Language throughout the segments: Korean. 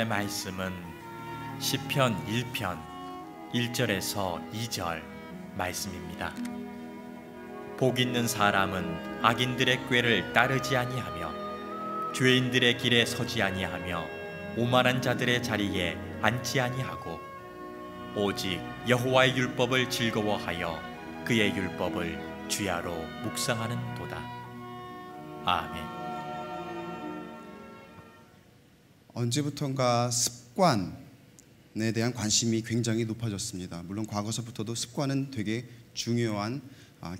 오늘의 말씀은 시편 1편 1절에서 2절 말씀입니다. 복 있는 사람은 악인들의 꾀를 따르지 아니하며 죄인들의 길에 서지 아니하며 오만한 자들의 자리에 앉지 아니하고 오직 여호와의 율법을 즐거워하여 그의 율법을 주야로 묵상하는 도다. 아멘. 언제부턴가 습관에 대한 관심이 굉장히 높아졌습니다. 물론 과거서부터도 습관은 되게 중요한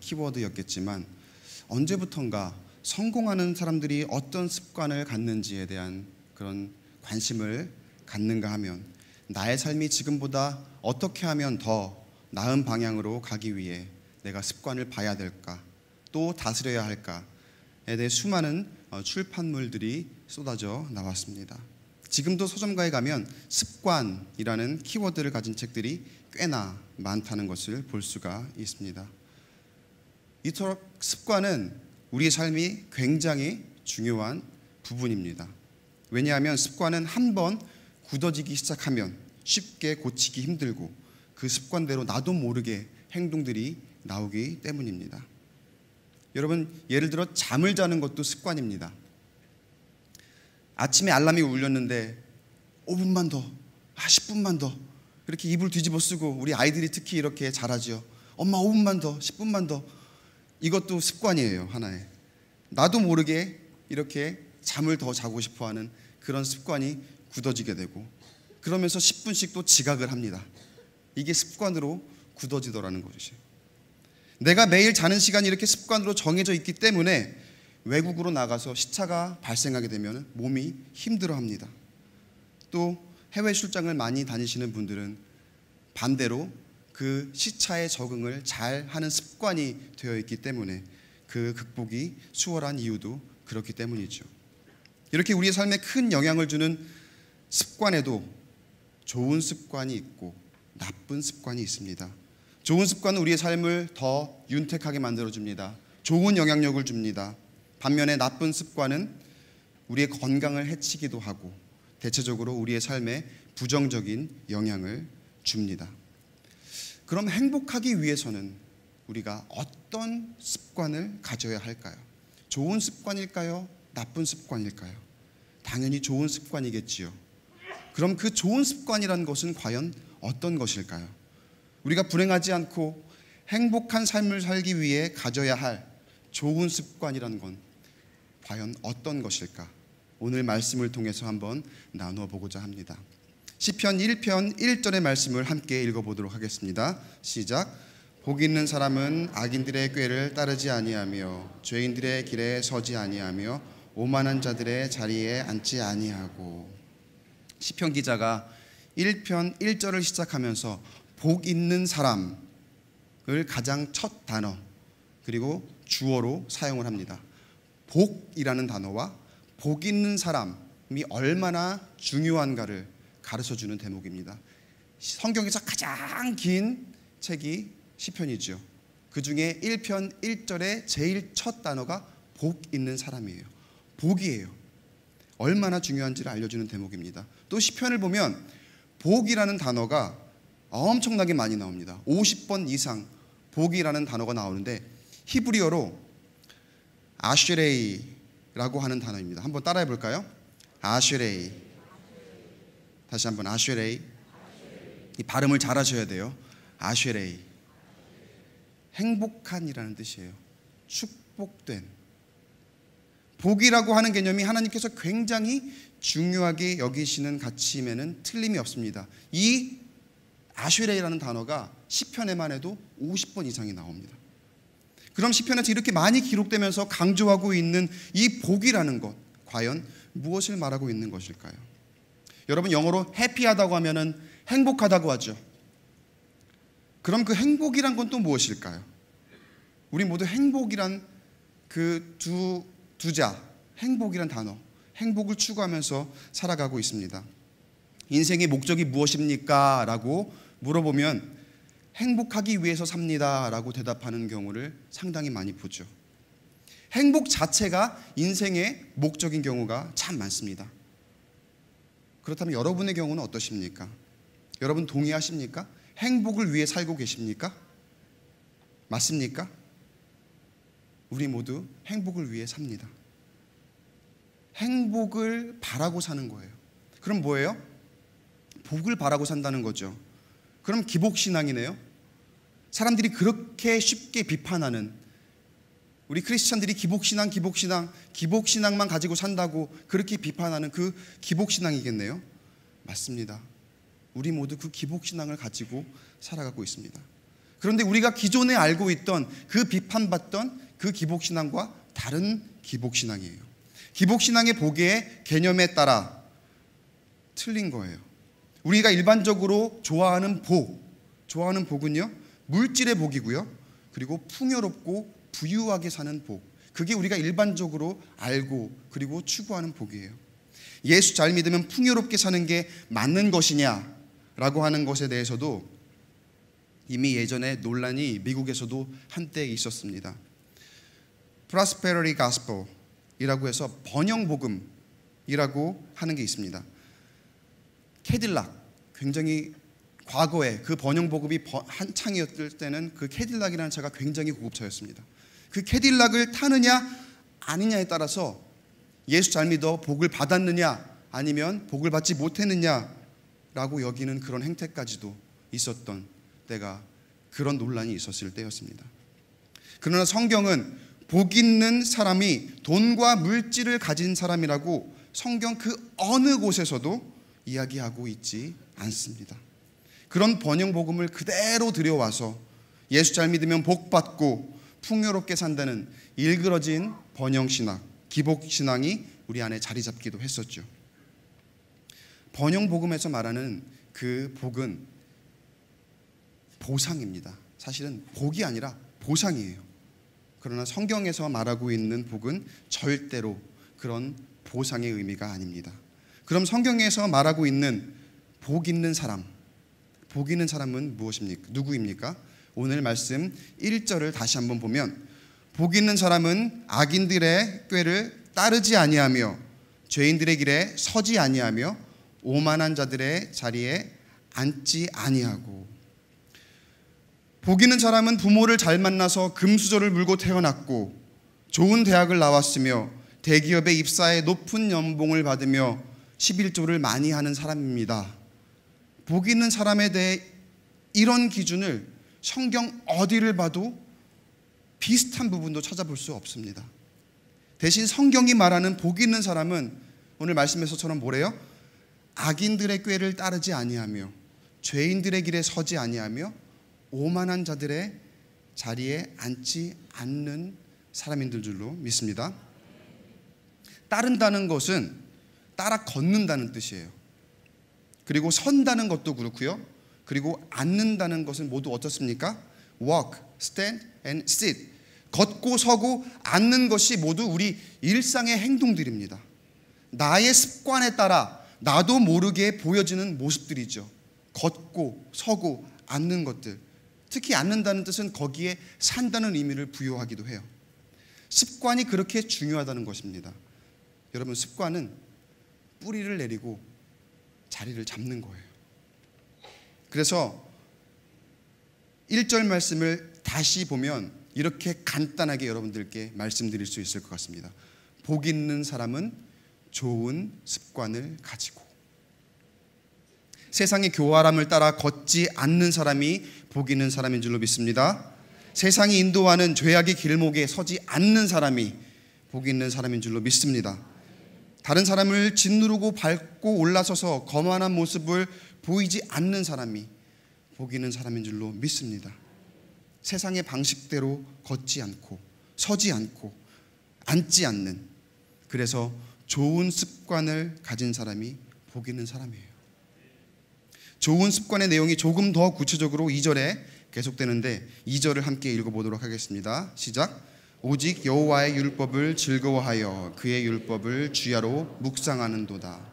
키워드였겠지만 언제부턴가 성공하는 사람들이 어떤 습관을 갖는지에 대한 그런 관심을 갖는가 하면 나의 삶이 지금보다 어떻게 하면 더 나은 방향으로 가기 위해 내가 습관을 봐야 될까, 또 다스려야 할까에 대해 수많은 출판물들이 쏟아져 나왔습니다. 지금도 서점가에 가면 습관이라는 키워드를 가진 책들이 꽤나 많다는 것을 볼 수가 있습니다. 이토록 습관은 우리의 삶이 굉장히 중요한 부분입니다. 왜냐하면 습관은 한번 굳어지기 시작하면 쉽게 고치기 힘들고 그 습관대로 나도 모르게 행동들이 나오기 때문입니다. 여러분, 예를 들어 잠을 자는 것도 습관입니다. 아침에 알람이 울렸는데 5분만 더, 10분만 더 이렇게 이불 뒤집어 쓰고, 우리 아이들이 특히 이렇게 잘하죠. 엄마 5분만 더, 10분만 더. 이것도 습관이에요, 하나의. 나도 모르게 이렇게 잠을 더 자고 싶어하는 그런 습관이 굳어지게 되고, 그러면서 10분씩 또 지각을 합니다. 이게 습관으로 굳어지더라는 것이죠. 내가 매일 자는 시간이 이렇게 습관으로 정해져 있기 때문에 외국으로 나가서 시차가 발생하게 되면 몸이 힘들어합니다. 또 해외 출장을 많이 다니시는 분들은 반대로 그 시차에 적응을 잘 하는 습관이 되어 있기 때문에 그 극복이 수월한 이유도 그렇기 때문이죠. 이렇게 우리의 삶에 큰 영향을 주는 습관에도 좋은 습관이 있고 나쁜 습관이 있습니다. 좋은 습관은 우리의 삶을 더 윤택하게 만들어줍니다. 좋은 영향력을 줍니다. 반면에 나쁜 습관은 우리의 건강을 해치기도 하고 대체적으로 우리의 삶에 부정적인 영향을 줍니다. 그럼 행복하기 위해서는 우리가 어떤 습관을 가져야 할까요? 좋은 습관일까요? 나쁜 습관일까요? 당연히 좋은 습관이겠지요. 그럼 그 좋은 습관이라는 것은 과연 어떤 것일까요? 우리가 불행하지 않고 행복한 삶을 살기 위해 가져야 할 좋은 습관이라는 건 과연 어떤 것일까? 오늘 말씀을 통해서 한번 나누어 보고자 합니다. 시편 1편 1절의 말씀을 함께 읽어보도록 하겠습니다. 시작. 복 있는 사람은 악인들의 꾀를 따르지 아니하며 죄인들의 길에 서지 아니하며 오만한 자들의 자리에 앉지 아니하고. 시편 기자가 1편 1절을 시작하면서 복 있는 사람을 가장 첫 단어 그리고 주어로 사용을 합니다. 복이라는 단어와 복 있는 사람이 얼마나 중요한가를 가르쳐주는 대목입니다. 성경에서 가장 긴 책이 시편이죠. 그 중에 1편 1절의 제일 첫 단어가 복 있는 사람이에요. 복이에요. 얼마나 중요한지를 알려주는 대목입니다. 또 시편을 보면 복이라는 단어가 엄청나게 많이 나옵니다. 50번 이상 복이라는 단어가 나오는데 히브리어로 아쉐레이라고 하는 단어입니다. 한번 따라해 볼까요? 아쉐레이. 다시 한번 아쉐레이. 이 발음을 잘 하셔야 돼요. 아쉐레이. 행복한이라는 뜻이에요. 축복된. 복이라고 하는 개념이 하나님께서 굉장히 중요하게 여기시는 가치임에는 틀림이 없습니다. 이 아쉐레이라는 단어가 시편에만 해도 50번 이상이 나옵니다. 그럼 시편에서 이렇게 많이 기록되면서 강조하고 있는 이 복이라는 것, 과연 무엇을 말하고 있는 것일까요? 여러분, 영어로 해피하다고 하면은 행복하다고 하죠. 그럼 그 행복이란 건 또 무엇일까요? 우리 모두 행복이란 그 두자, 행복이란 단어, 행복을 추구하면서 살아가고 있습니다. 인생의 목적이 무엇입니까? 라고 물어보면 행복하기 위해서 삽니다 라고 대답하는 경우를 상당히 많이 보죠. 행복 자체가 인생의 목적인 경우가 참 많습니다. 그렇다면 여러분의 경우는 어떠십니까? 여러분 동의하십니까? 행복을 위해 살고 계십니까? 맞습니까? 우리 모두 행복을 위해 삽니다. 행복을 바라고 사는 거예요. 그럼 뭐예요? 복을 바라고 산다는 거죠. 그럼 기복신앙이네요. 사람들이 그렇게 쉽게 비판하는, 우리 크리스찬들이 기복신앙만 가지고 산다고 그렇게 비판하는 그 기복신앙이겠네요. 맞습니다. 우리 모두 그 기복신앙을 가지고 살아가고 있습니다. 그런데 우리가 기존에 알고 있던 그 비판받던 그 기복신앙과 다른 기복신앙이에요. 기복신앙의 복의 개념에 따라 틀린 거예요. 우리가 일반적으로 좋아하는 복은요, 물질의 복이고요, 그리고 풍요롭고 부유하게 사는 복, 그게 우리가 일반적으로 알고 그리고 추구하는 복이에요. 예수 잘 믿으면 풍요롭게 사는 게 맞는 것이냐라고 하는 것에 대해서도 이미 예전에 논란이 미국에서도 한때 있었습니다. Prosperity Gospel이라고 해서 번영복음이라고 하는 게 있습니다. 캐딜락, 굉장히 과거에 그 번영복음이 한창이었을 때는 그 캐딜락이라는 차가 굉장히 고급차였습니다. 그 캐딜락을 타느냐 아니냐에 따라서 예수 잘 믿어 복을 받았느냐 아니면 복을 받지 못했느냐라고 여기는 그런 행태까지도 있었던 때가, 그런 논란이 있었을 때였습니다. 그러나 성경은 복 있는 사람이 돈과 물질을 가진 사람이라고 성경 그 어느 곳에서도 이야기하고 있지 않습니다. 그런 번영복음을 그대로 들여와서 예수 잘 믿으면 복 받고 풍요롭게 산다는 일그러진 번영신앙, 기복신앙이 우리 안에 자리 잡기도 했었죠. 번영복음에서 말하는 그 복은 보상입니다. 사실은 복이 아니라 보상이에요. 그러나 성경에서 말하고 있는 복은 절대로 그런 보상의 의미가 아닙니다. 그럼 성경에서 말하고 있는 복 있는 사람, 복 있는 사람은 무엇입니까? 누구입니까? 오늘 말씀 1절을 다시 한번 보면, 복 있는 사람은 악인들의 꾀를 따르지 아니하며 죄인들의 길에 서지 아니하며 오만한 자들의 자리에 앉지 아니하고. 복 있는 사람은 부모를 잘 만나서 금수저를 물고 태어났고 좋은 대학을 나왔으며 대기업에 입사해 높은 연봉을 받으며 11조를 많이 하는 사람입니다. 복 있는 사람에 대해 이런 기준을 성경 어디를 봐도 비슷한 부분도 찾아볼 수 없습니다. 대신 성경이 말하는 복 있는 사람은 오늘 말씀에서처럼 뭐래요? 악인들의 꾀를 따르지 아니하며 죄인들의 길에 서지 아니하며 오만한 자들의 자리에 앉지 않는 사람인 줄로 믿습니다. 따른다는 것은 따라 걷는다는 뜻이에요. 그리고 선다는 것도 그렇고요. 그리고 앉는다는 것은 모두 어떻습니까? Walk, stand and sit. 걷고 서고 앉는 것이 모두 우리 일상의 행동들입니다. 나의 습관에 따라 나도 모르게 보여지는 모습들이죠. 걷고 서고 앉는 것들. 특히 앉는다는 뜻은 거기에 산다는 의미를 부여하기도 해요. 습관이 그렇게 중요하다는 것입니다. 여러분, 습관은 뿌리를 내리고 자리를 잡는 거예요. 그래서 1절 말씀을 다시 보면 이렇게 간단하게 여러분들께 말씀드릴 수 있을 것 같습니다. 복 있는 사람은 좋은 습관을 가지고, 세상의 교활함을 따라 걷지 않는 사람이 복 있는 사람인 줄로 믿습니다. 세상이 인도하는 죄악의 길목에 서지 않는 사람이 복 있는 사람인 줄로 믿습니다. 다른 사람을 짓누르고 밟고 올라서서 거만한 모습을 보이지 않는 사람이 복 있는 사람인 줄로 믿습니다. 세상의 방식대로 걷지 않고 서지 않고 앉지 않는, 그래서 좋은 습관을 가진 사람이 복 있는 사람이에요. 좋은 습관의 내용이 조금 더 구체적으로 2절에 계속되는데 2절을 함께 읽어보도록 하겠습니다. 시작. 오직 여호와의 율법을 즐거워하여 그의 율법을 주야로 묵상하는도다.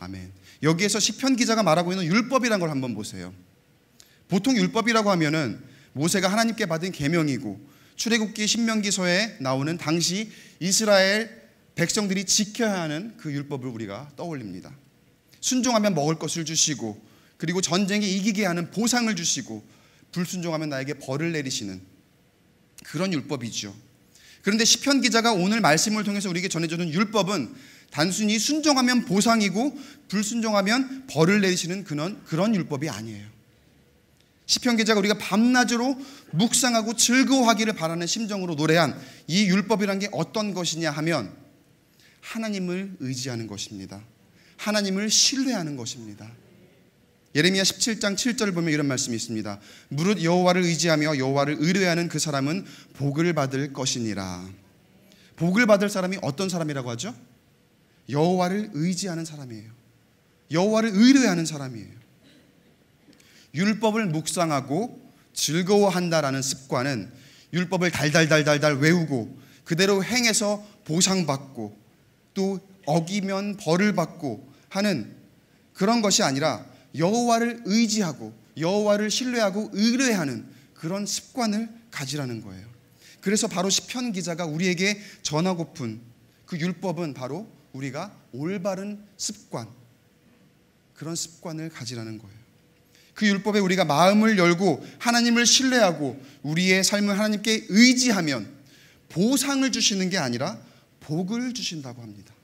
아멘. 여기에서 시편 기자가 말하고 있는 율법이라는 걸 한번 보세요. 보통 율법이라고 하면은 모세가 하나님께 받은 계명이고 출애굽기 신명기서에 나오는 당시 이스라엘 백성들이 지켜야 하는 그 율법을 우리가 떠올립니다. 순종하면 먹을 것을 주시고, 그리고 전쟁에 이기게 하는 보상을 주시고, 불순종하면 나에게 벌을 내리시는 그런 율법이죠. 그런데 시편 기자가 오늘 말씀을 통해서 우리에게 전해주는 율법은 단순히 순종하면 보상이고 불순종하면 벌을 내리시는 그런 율법이 아니에요. 시편 기자가 우리가 밤낮으로 묵상하고 즐거워하기를 바라는 심정으로 노래한 이 율법이란 게 어떤 것이냐 하면 하나님을 의지하는 것입니다. 하나님을 신뢰하는 것입니다. 예레미야 17장 7절을 보면 이런 말씀이 있습니다. 무릇 여호와를 의지하며 여호와를 의뢰하는 그 사람은 복을 받을 것이니라. 복을 받을 사람이 어떤 사람이라고 하죠? 여호와를 의지하는 사람이에요. 여호와를 의뢰하는 사람이에요. 율법을 묵상하고 즐거워한다라는 습관은 율법을 달달달달달 외우고 그대로 행해서 보상받고 또 어기면 벌을 받고 하는 그런 것이 아니라 여호와를 의지하고 여호와를 신뢰하고 의뢰하는 그런 습관을 가지라는 거예요. 그래서 바로 시편 기자가 우리에게 전하고픈 그 율법은 바로 우리가 올바른 습관, 그런 습관을 가지라는 거예요. 그 율법에 우리가 마음을 열고 하나님을 신뢰하고 우리의 삶을 하나님께 의지하면 보상을 주시는 게 아니라 복을 주신다고 합니다.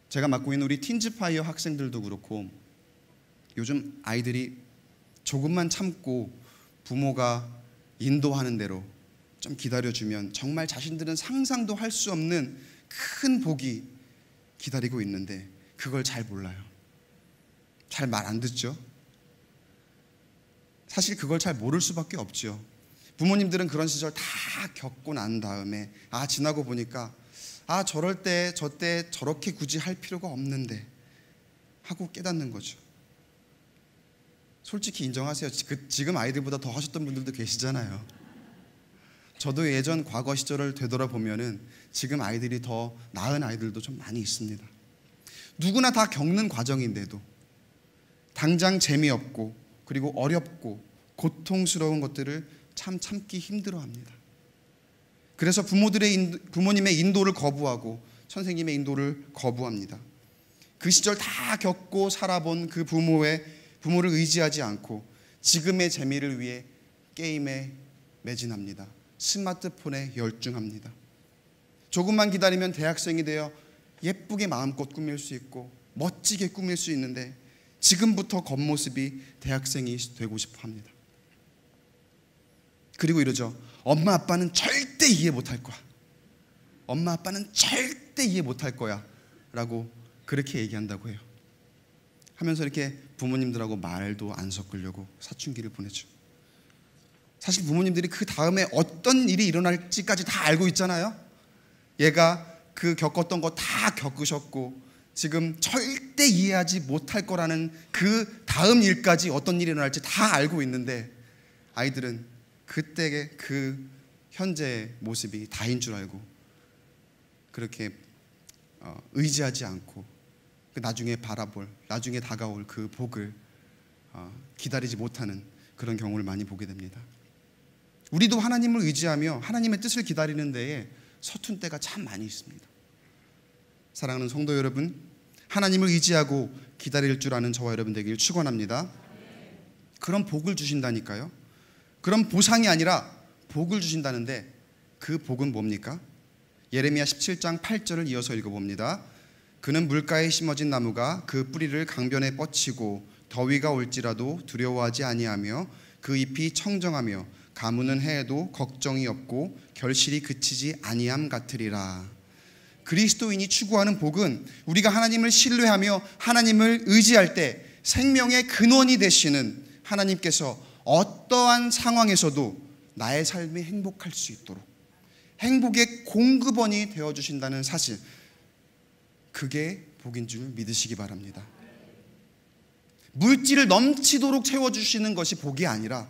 제가 맡고 있는 우리 틴즈파이어 학생들도 그렇고 요즘 아이들이 조금만 참고 부모가 인도하는 대로 좀 기다려주면 정말 자신들은 상상도 할 수 없는 큰 복이 기다리고 있는데 그걸 잘 몰라요. 잘 말 안 듣죠. 사실 그걸 잘 모를 수밖에 없죠. 부모님들은 그런 시절 다 겪고 난 다음에 지나고 보니까 저럴 때 저때 저렇게 굳이 할 필요가 없는데 하고 깨닫는 거죠. 솔직히 인정하세요. 지금 아이들보다 더 하셨던 분들도 계시잖아요. 저도 예전 과거 시절을 되돌아보면은 지금 아이들이 더 나은 아이들도 좀 많이 있습니다. 누구나 다 겪는 과정인데도 당장 재미없고 그리고 어렵고 고통스러운 것들을 참 참기 힘들어합니다. 그래서 부모님의 인도를 거부하고 선생님의 인도를 거부합니다. 그 시절 다 겪고 살아본 그 부모를 의지하지 않고 지금의 재미를 위해 게임에 매진합니다. 스마트폰에 열중합니다. 조금만 기다리면 대학생이 되어 예쁘게 마음껏 꾸밀 수 있고 멋지게 꾸밀 수 있는데 지금부터 겉모습이 대학생이 되고 싶어 합니다. 그리고 이러죠. 엄마 아빠는 절대 이해 못할 거야. 엄마 아빠는 절대 이해 못할 거야 라고 그렇게 얘기한다고 해요. 하면서 이렇게 부모님들하고 말도 안 섞으려고 사춘기를 보내죠. 사실 부모님들이 그 다음에 어떤 일이 일어날지까지 다 알고 있잖아요. 얘가 그 겪었던 거 다 겪으셨고 지금 절대 이해하지 못할 거라는 그 다음 일까지 어떤 일이 일어날지 다 알고 있는데 아이들은 그때의 그 현재의 모습이 다인 줄 알고 그렇게 의지하지 않고 나중에 나중에 다가올 그 복을 기다리지 못하는 그런 경우를 많이 보게 됩니다. 우리도 하나님을 의지하며 하나님의 뜻을 기다리는 데에 서툰 때가 참 많이 있습니다. 사랑하는 성도 여러분, 하나님을 의지하고 기다릴 줄 아는 저와 여러분 되기를 축원합니다. 그런 복을 주신다니까요. 그런 보상이 아니라 복을 주신다는데 그 복은 뭡니까? 예레미야 17장 8절을 이어서 읽어봅니다. 그는 물가에 심어진 나무가 그 뿌리를 강변에 뻗치고 더위가 올지라도 두려워하지 아니하며 그 잎이 청정하며 가무는 해에도 걱정이 없고 결실이 그치지 아니함 같으리라. 그리스도인이 추구하는 복은 우리가 하나님을 신뢰하며 하나님을 의지할 때 생명의 근원이 되시는 하나님께서 어떠한 상황에서도 나의 삶이 행복할 수 있도록 행복의 공급원이 되어주신다는 사실, 그게 복인 줄 믿으시기 바랍니다. 물질을 넘치도록 채워주시는 것이 복이 아니라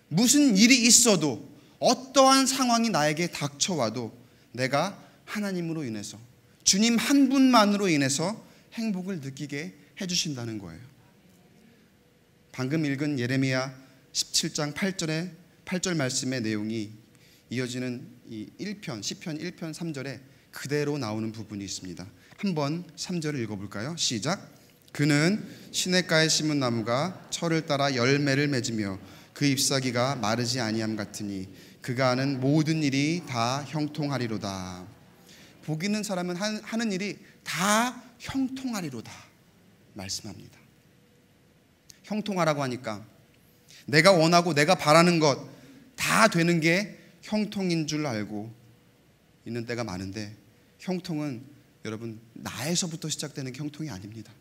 무슨 일이 있어도 어떠한 상황이 나에게 닥쳐와도 내가 하나님으로 인해서 주님 한 분만으로 인해서 행복을 느끼게 해주신다는 거예요. 방금 읽은 예레미야 17장 8절 말씀의 내용이 이어지는 이 1편, 시편 1편 3절에 그대로 나오는 부분이 있습니다. 한번 3절을 읽어볼까요? 시작. 그는 시냇가에 심은 나무가 철을 따라 열매를 맺으며 그 잎사귀가 마르지 아니함 같으니 그가 하는 모든 일이 다 형통하리로다. 복 있는 사람은 하는 일이 다 형통하리로다 말씀합니다. 형통하라고 하니까 내가 원하고 내가 바라는 것 다 되는 게 형통인 줄 알고 있는 때가 많은데, 형통은 여러분 나에서부터 시작되는 형통이 아닙니다.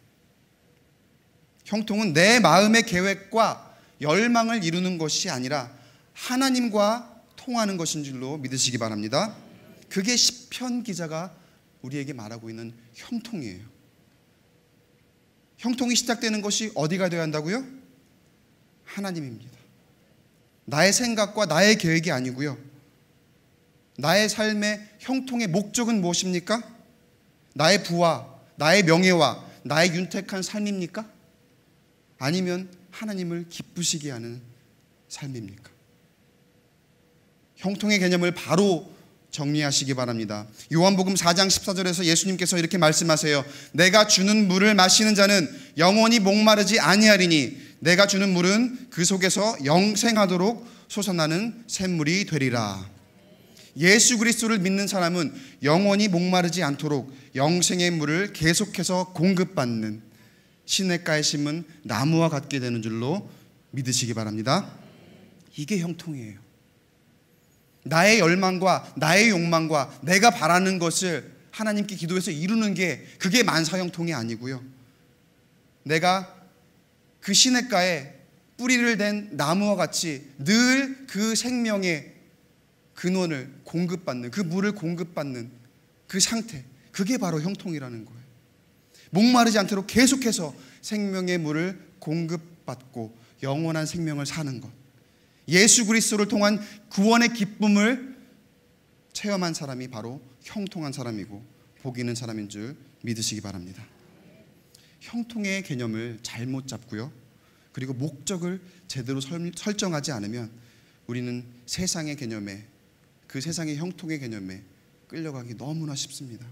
형통은 내 마음의 계획과 열망을 이루는 것이 아니라 하나님과 통하는 것인 줄로 믿으시기 바랍니다. 그게 시편 기자가 우리에게 말하고 있는 형통이에요. 형통이 시작되는 것이 어디가 되어야 한다고요? 하나님입니다. 나의 생각과 나의 계획이 아니고요. 나의 삶의 형통의 목적은 무엇입니까? 나의 부와 나의 명예와 나의 윤택한 삶입니까? 아니면 하나님을 기쁘시게 하는 삶입니까? 형통의 개념을 바로 정리하시기 바랍니다. 요한복음 4장 14절에서 예수님께서 이렇게 말씀하세요. 내가 주는 물을 마시는 자는 영원히 목마르지 아니하리니 내가 주는 물은 그 속에서 영생하도록 솟아나는 샘물이 되리라. 예수 그리스도를 믿는 사람은 영원히 목마르지 않도록 영생의 물을 계속해서 공급받는 시냇가에 심은 나무와 같게 되는 줄로 믿으시기 바랍니다. 이게 형통이에요. 나의 열망과 나의 욕망과 내가 바라는 것을 하나님께 기도해서 이루는 게, 그게 만사형통이 아니고요. 내가 그 시냇가에 뿌리를 댄 나무와 같이 늘 그 생명의 근원을 공급받는, 그 물을 공급받는 그 상태, 그게 바로 형통이라는 거예요. 목마르지 않도록 계속해서 생명의 물을 공급받고 영원한 생명을 사는 것, 예수 그리스도를 통한 구원의 기쁨을 체험한 사람이 바로 형통한 사람이고 복 있는 사람인 줄 믿으시기 바랍니다. 형통의 개념을 잘못 잡고요, 그리고 목적을 제대로 설정하지 않으면 우리는 세상의 개념에, 그 세상의 형통의 개념에 끌려가기 너무나 쉽습니다.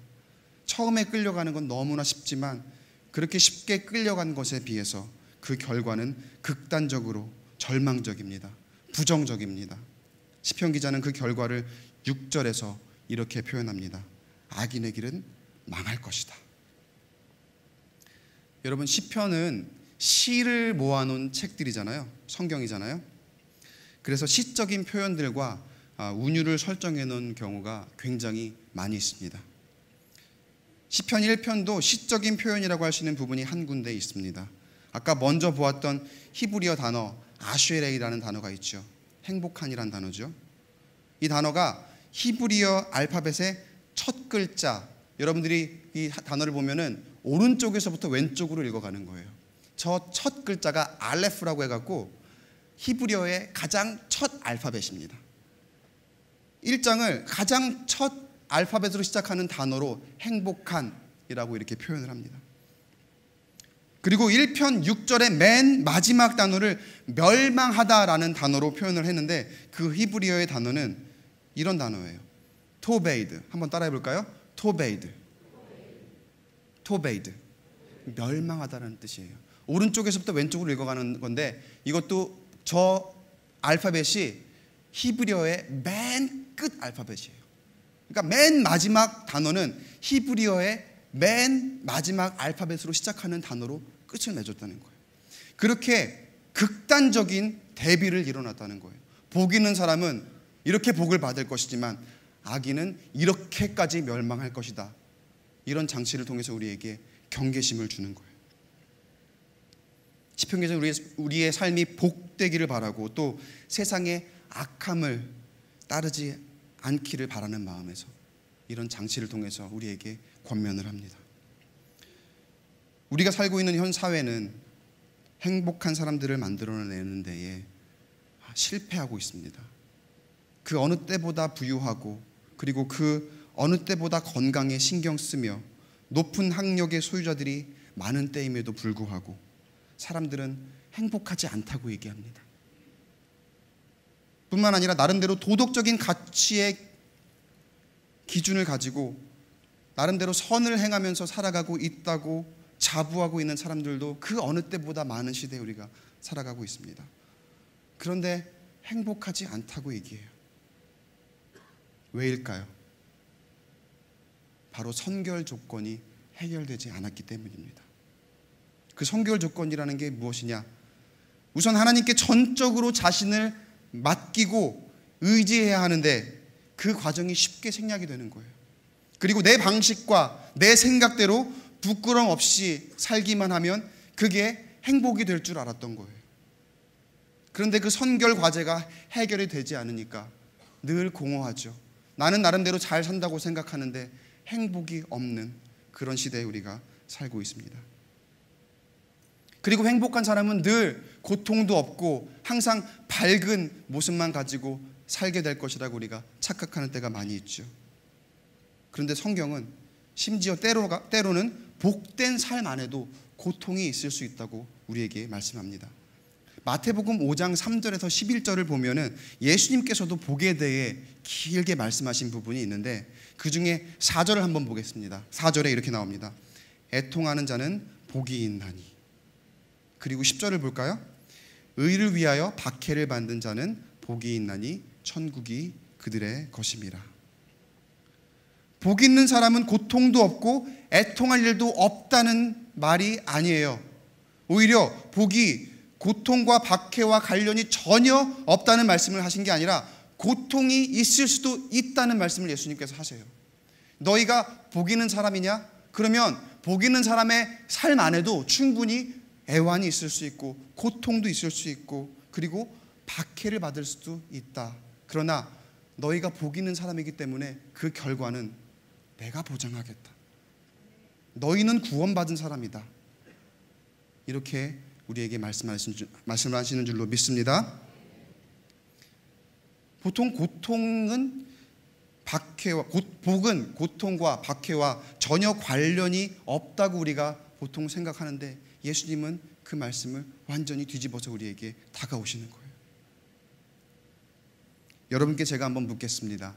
처음에 끌려가는 건 너무나 쉽지만 그렇게 쉽게 끌려간 것에 비해서 그 결과는 극단적으로 절망적입니다. 부정적입니다. 시편 기자는 그 결과를 6절에서 이렇게 표현합니다. 악인의 길은 망할 것이다. 여러분, 시편은 시를 모아놓은 책들이잖아요. 성경이잖아요. 그래서 시적인 표현들과 운율을 설정해 놓은 경우가 굉장히 많이 있습니다. 시편 1편도 시적인 표현이라고 할 수 있는 부분이 한 군데 있습니다. 아까 먼저 보았던 히브리어 단어 아쉐레이라는 단어가 있죠. 행복한이라는 단어죠. 이 단어가 히브리어 알파벳의 첫 글자, 여러분들이 이 단어를 보면은 오른쪽에서부터 왼쪽으로 읽어가는 거예요. 저 첫 글자가 알레프라고 해갖고 히브리어의 가장 첫 알파벳입니다. 1장을 가장 첫 알파벳으로 시작하는 단어로 행복한이라고 이렇게 표현을 합니다. 그리고 1편 6절의 맨 마지막 단어를 멸망하다라는 단어로 표현을 했는데, 그 히브리어의 단어는 이런 단어예요. 토베이드. 한번 따라해 볼까요? 토베이드. 멸망하다라는 뜻이에요. 오른쪽에서부터 왼쪽으로 읽어가는 건데, 이것도 저 알파벳이 히브리어의 맨 끝 알파벳이에요. 그러니까 맨 마지막 단어는 히브리어의 맨 마지막 알파벳으로 시작하는 단어로 끝을 맺었다는 거예요. 그렇게 극단적인 대비를 일어났다는 거예요. 복 있는 사람은 이렇게 복을 받을 것이지만 악인은 이렇게까지 멸망할 것이다. 이런 장치를 통해서 우리에게 경계심을 주는 거예요. 시편 기자는 우리의 삶이 복되기를 바라고 또 세상의 악함을 따르지 않기를 바라는 마음에서 이런 장치를 통해서 우리에게 권면을 합니다. 우리가 살고 있는 현 사회는 행복한 사람들을 만들어내는 데에 실패하고 있습니다. 그 어느 때보다 부유하고 그리고 그 어느 때보다 건강에 신경 쓰며 높은 학력의 소유자들이 많은 때임에도 불구하고 사람들은 행복하지 않다고 얘기합니다. 뿐만 아니라 나름대로 도덕적인 가치의 기준을 가지고 나름대로 선을 행하면서 살아가고 있다고 자부하고 있는 사람들도 그 어느 때보다 많은 시대에 우리가 살아가고 있습니다. 그런데 행복하지 않다고 얘기해요. 왜일까요? 바로 선결 조건이 해결되지 않았기 때문입니다. 그 선결 조건이라는 게 무엇이냐? 우선 하나님께 전적으로 자신을 맡기고 의지해야 하는데 그 과정이 쉽게 생략이 되는 거예요. 그리고 내 방식과 내 생각대로 부끄럼 없이 살기만 하면 그게 행복이 될 줄 알았던 거예요. 그런데 그 선결 과제가 해결이 되지 않으니까 늘 공허하죠. 나는 나름대로 잘 산다고 생각하는데 행복이 없는 그런 시대에 우리가 살고 있습니다. 그리고 행복한 사람은 늘 고통도 없고 항상 밝은 모습만 가지고 살게 될 것이라고 우리가 착각하는 때가 많이 있죠. 그런데 성경은 심지어 때로는 복된 삶 안에도 고통이 있을 수 있다고 우리에게 말씀합니다. 마태복음 5장 3절에서 11절을 보면은 예수님께서도 복에 대해 길게 말씀하신 부분이 있는데 그 중에 4절을 한번 보겠습니다. 4절에 이렇게 나옵니다. 애통하는 자는 복이 있나니. 그리고 10절을 볼까요? 의를 위하여 박해를 받는 자는 복이 있나니 천국이 그들의 것임이라. 복 있는 사람은 고통도 없고 애통할 일도 없다는 말이 아니에요. 오히려 복이 고통과 박해와 관련이 전혀 없다는 말씀을 하신 게 아니라 고통이 있을 수도 있다는 말씀을 예수님께서 하세요. 너희가 복 있는 사람이냐? 그러면 복 있는 사람의 삶 안에도 충분히 애환이 있을 수 있고 고통도 있을 수 있고 그리고 박해를 받을 수도 있다. 그러나 너희가 복 있는 사람이기 때문에 그 결과는 내가 보장하겠다. 너희는 구원받은 사람이다. 이렇게 우리에게 말씀하시는 줄로 믿습니다. 보통 복은 고통과 박해와 전혀 관련이 없다고 우리가 보통 생각하는데 예수님은 그 말씀을 완전히 뒤집어서 우리에게 다가오시는 거예요. 여러분께 제가 한번 묻겠습니다.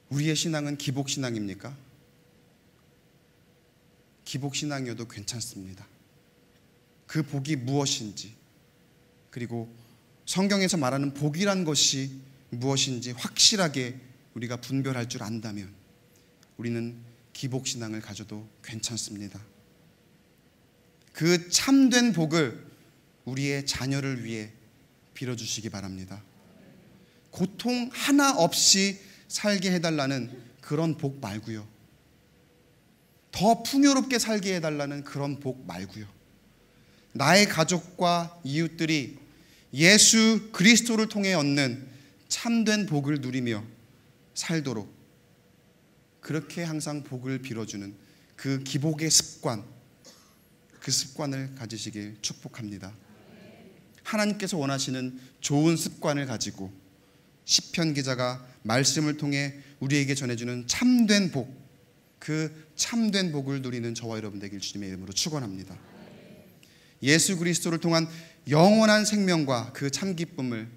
우리의 신앙은 기복신앙입니까? 기복신앙이어도 괜찮습니다. 그 복이 무엇인지 그리고 성경에서 말하는 복이란 것이 무엇인지 확실하게 우리가 분별할 줄 안다면 우리는 기복신앙을 가져도 괜찮습니다. 그 참된 복을 우리의 자녀를 위해 빌어주시기 바랍니다. 고통 하나 없이 살게 해달라는 그런 복 말고요. 더 풍요롭게 살게 해달라는 그런 복 말고요. 나의 가족과 이웃들이 예수 그리스도를 통해 얻는 참된 복을 누리며 살도록 그렇게 항상 복을 빌어주는 그 기복의 습관, 그 습관을 가지시길 축복합니다. 하나님께서 원하시는 좋은 습관을 가지고 시편 기자가 말씀을 통해 우리에게 전해주는 참된 복, 그 참된 복을 누리는 저와 여러분 되길 주님의 이름으로 축원합니다. 예수 그리스도를 통한 영원한 생명과 그 참 기쁨을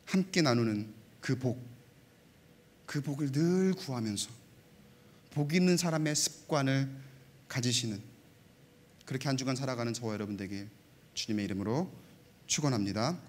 함께 나누는 그 복을 늘 구하면서 복 있는 사람의 습관을 가지시는 그렇게 한 주간 살아가는 저와 여러분 되길 주님의 이름으로 축원합니다.